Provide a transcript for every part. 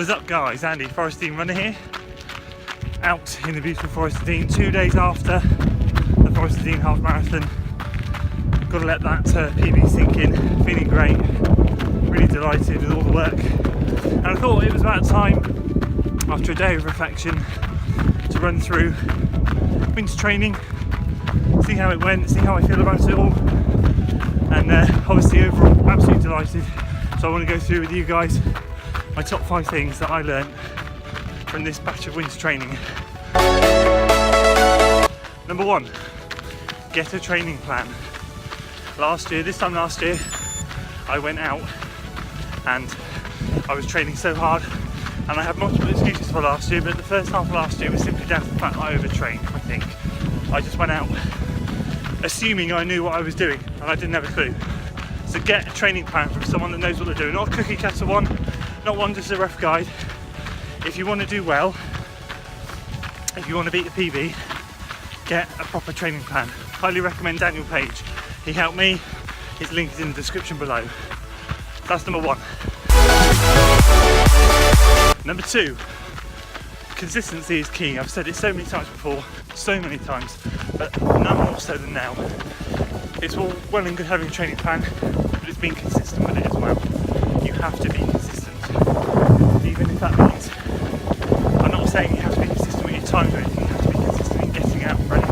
What is up guys, Andy, Forest Dean runner here, out in the beautiful Forest of Dean 2 days after the Forest of Dean half marathon. Got to let that PB sink in, feeling great, really delighted with all the work, and I thought it was about time, after a day of reflection, to run through winter training, see how it went, see how I feel about it all, and obviously overall absolutely delighted. So I want to go through with you guys my top 5 things that I learned from this batch of winter training. Number 1, get a training plan. This time last year, I went out and I was training so hard, and I have multiple excuses for last year, but the first half of last year was simply down to the fact that I overtrained, I think. I just went out assuming I knew what I was doing, and I didn't have a clue. So get a training plan from someone that knows what they're doing, not a cookie cutter one, not one just a rough guide. If you want to do well, if you want to beat the PB, get a proper training plan. Highly recommend Daniel Page. He helped me, his link is in the description below. That's number 1. Number 2, consistency is key. I've said it so many times before, so many times, but none more so than now. It's all well and good having a training plan, but it's being consistent with it as well. You have to be consistent, even if that means, I'm not saying you have to be consistent with your times or anything, you have to be consistent in getting out and running,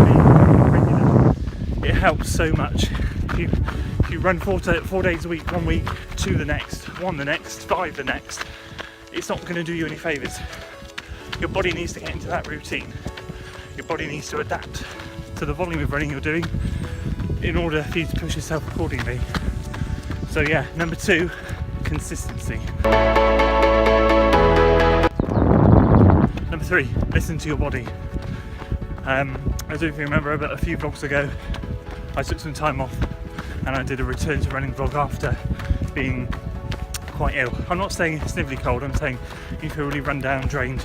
being regular. It helps so much. If you run 4 days a week, 1 week, 2 the next, 1 the next, 5 the next, it's not going to do you any favours. Your body needs to get into that routine. Your body needs to adapt to the volume of running you're doing in order for you to push yourself accordingly. So yeah, number 2, consistency. Number 3, listen to your body. I don't know if you remember, but a few vlogs ago I took some time off and I did a return to running vlog after being quite ill. I'm not saying it's snivelly cold, I'm saying you feel really run down, drained.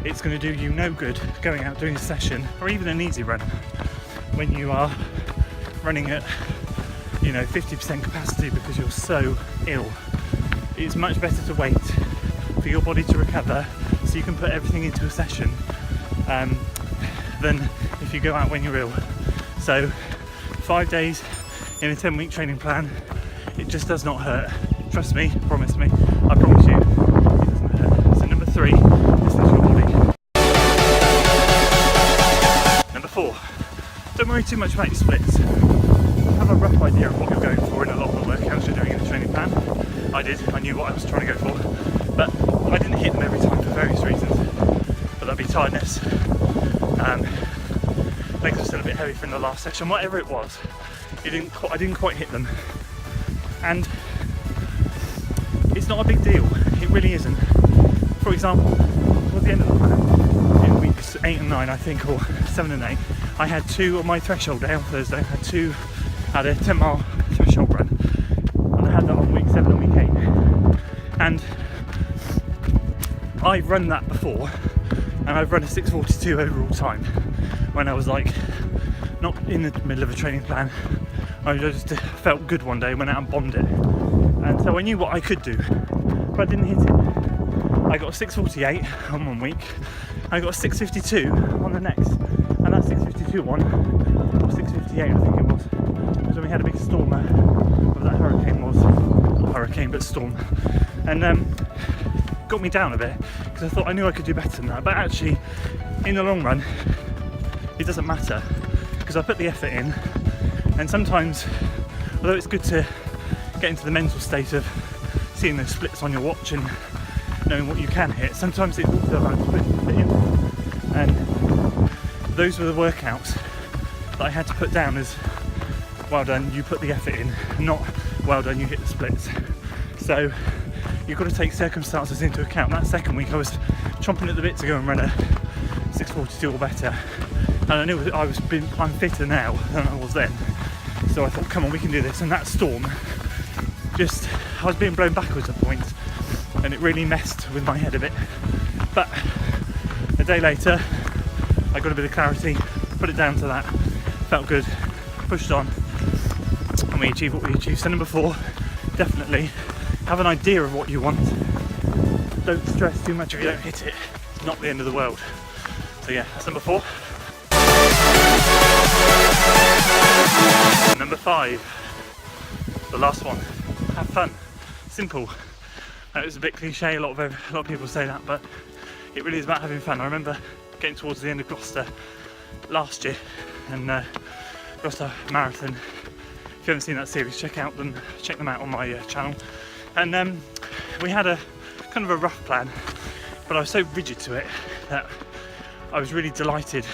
It's going to do you no good going out doing a session or even an easy run when you are running at 50% capacity because you're so ill. It's much better to wait for your body to recover so you can put everything into a session than if you go out when you're ill. So 5 days in a 10-week training plan, it just does not hurt. Trust me, promise me, I promise you, it doesn't hurt. So number 3, listen to your body. Number 4, don't worry too much about your splits. Have a rough idea of what you're going for in a lot of the workouts you're doing in the training plan. I did, I knew what I was trying to go for, but I didn't hit them every time for various reasons. But that'd be tiredness, legs were still a bit heavy from the last session, whatever it was. I didn't quite hit them. And it's not a big deal, it really isn't. For example, towards the end of the plan, in weeks 8 and 9 I think, or 7 and 8, I had 2 on my threshold day on Thursday. I had a 10-mile threshold run, and I had that on week 7 and week 8. And I've run that before, and I've run a 6:42 overall time when I was like not in the middle of a training plan. I just felt good one day, went out and bombed it, and so I knew what I could do, but I didn't hit it. I got a 6:48 on one week, I got a 6:52 on the next, and that 6:52 one, or 6:58 I think it was when we had a big storm, whatever that hurricane was, not hurricane but storm, and got me down a bit because I thought I knew I could do better than that, but actually in the long run it doesn't matter because I put the effort in. And sometimes, although it's good to get into the mental state of seeing those splits on your watch and knowing what you can hit, sometimes it's also about putting it in. And those were the workouts that I had to put down as, well done, you put the effort in, not well done, you hit the splits. So you've got to take circumstances into account. That second week I was chomping at the bit to go and run a 6:42 or better, and I knew I'm fitter now than I was then. So I thought, come on, we can do this. And that storm, I was being blown backwards at points, and it really messed with my head a bit. But a day later, I got a bit of clarity, put it down to that, felt good, pushed on, and we achieved what we achieved. So number 4, definitely have an idea of what you want, don't stress too much if you don't hit it. It's not the end of the world. So yeah, that's number 4. Number 5, the last one. Have fun. Simple. It was a bit cliche. A lot of people say that, but it really is about having fun. I remember getting towards the end of Gloucester last year, and Gloucester Marathon. If you haven't seen that series, check them out on my channel. And we had a kind of a rough plan, but I was so rigid to it that I was really delighted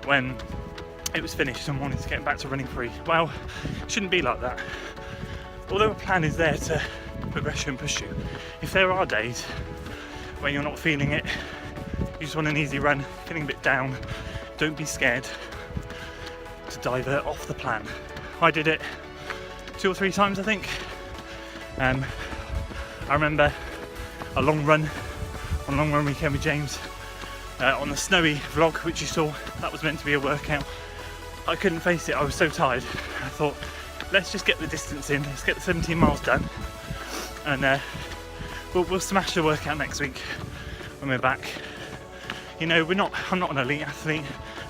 when it was finished and wanted to get back to running free. Well, it shouldn't be like that. Although a plan is there to progress you and push you, if there are days when you're not feeling it, you just want an easy run, feeling a bit down, don't be scared to divert off the plan. I did it 2 or 3 times, I think. I remember a long run weekend with James on the snowy vlog which you saw. That was meant to be a workout. I couldn't face it, I was so tired. I thought, let's just get the distance in, let's get the 17 miles done, and we'll smash the workout next week when we're back. You know, I'm not an elite athlete,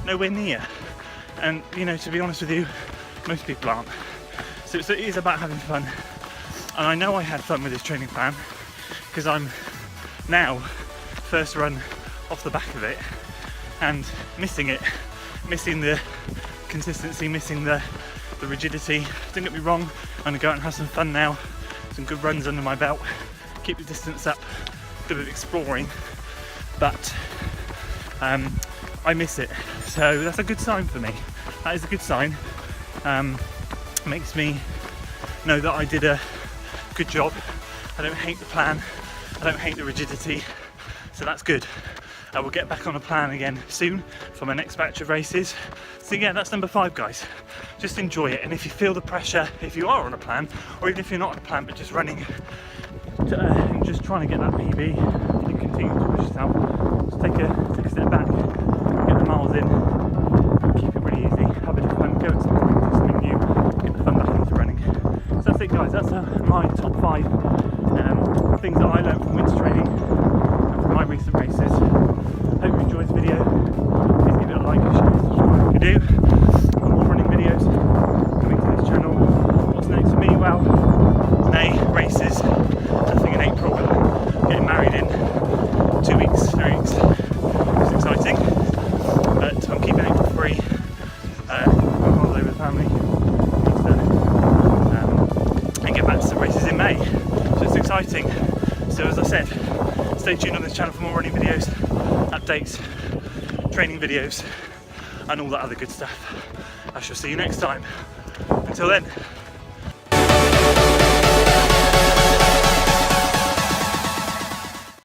nowhere near, and you know, to be honest with you, most people aren't. So it is about having fun, and I know I had fun with this training plan because I'm now first run off the back of it and missing it, missing the consistency, missing the rigidity. Don't get me wrong, I'm going to go out and have some fun now, some good runs under my belt, keep the distance up, a bit of exploring, but I miss it. So that's a good sign for me. That is a good sign. Makes me know that I did a good job. I don't hate the plan, I don't hate the rigidity, so that's good. I will get back on a plan again soon for my next batch of races. So yeah, that's number 5, guys. Just enjoy it, and if you feel the pressure, if you are on a plan, or even if you're not on a plan but just running, and just trying to get that PB, and continue to push yourself, just take a step back, get the miles in, keep it really easy, have a bit of fun, go exploring, do something new, get the fun back into running. So that's it, guys. That's my top 5 things that I learned from winter training and from my recent races. Hope you enjoyed this video. Please give it a like, share, subscribe if you do. For more running videos coming to this channel. What's next for me? Well, May races, nothing in April. Getting married in 2 weeks, 3 weeks. It's exciting, but I'm keeping April free. Go holiday with the family, and get back to some races in May. So it's exciting. So as I said, stay tuned on this channel for more running videos, updates, training videos, and all that other good stuff. I shall see you next time. Until then.